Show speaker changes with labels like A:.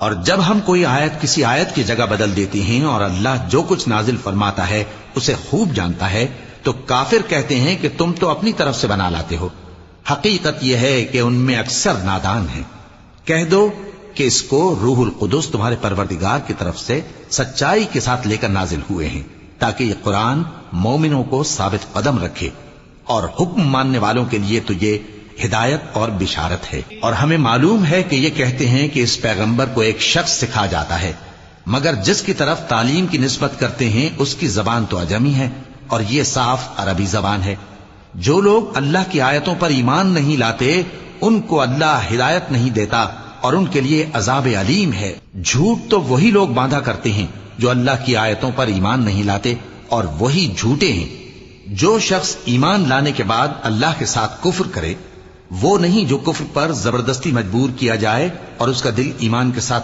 A: اور جب ہم کوئی آیت کسی آیت کی جگہ بدل دیتی ہیں اور اللہ جو کچھ نازل فرماتا ہے اسے خوب جانتا ہے تو کافر کہتے ہیں کہ تم تو اپنی طرف سے بنا لاتے ہو، حقیقت یہ ہے کہ ان میں اکثر نادان ہیں۔ کہہ دو کہ اس کو روح القدس تمہارے پروردگار کی طرف سے سچائی کے ساتھ لے کر نازل ہوئے ہیں تاکہ یہ قرآن مومنوں کو ثابت قدم رکھے، اور حکم ماننے والوں کے لیے تو یہ ہدایت اور بشارت ہے۔ اور ہمیں معلوم ہے کہ یہ کہتے ہیں کہ اس پیغمبر کو ایک شخص سکھا جاتا ہے، مگر جس کی طرف تعلیم کی نسبت کرتے ہیں اس کی زبان تو عجمی ہے اور یہ صاف عربی زبان ہے۔ جو لوگ اللہ کی آیتوں پر ایمان نہیں لاتے ان کو اللہ ہدایت نہیں دیتا اور ان کے لیے عذاب علیم ہے۔ جھوٹ تو وہی لوگ باندھا کرتے ہیں جو اللہ کی آیتوں پر ایمان نہیں لاتے، اور وہی جھوٹے ہیں۔ جو شخص ایمان لانے کے بعد اللہ کے ساتھ کفر کرے وہ نہیں جو کفر پر زبردستی مجبور کیا جائے اور اس کا دل ایمان کے ساتھ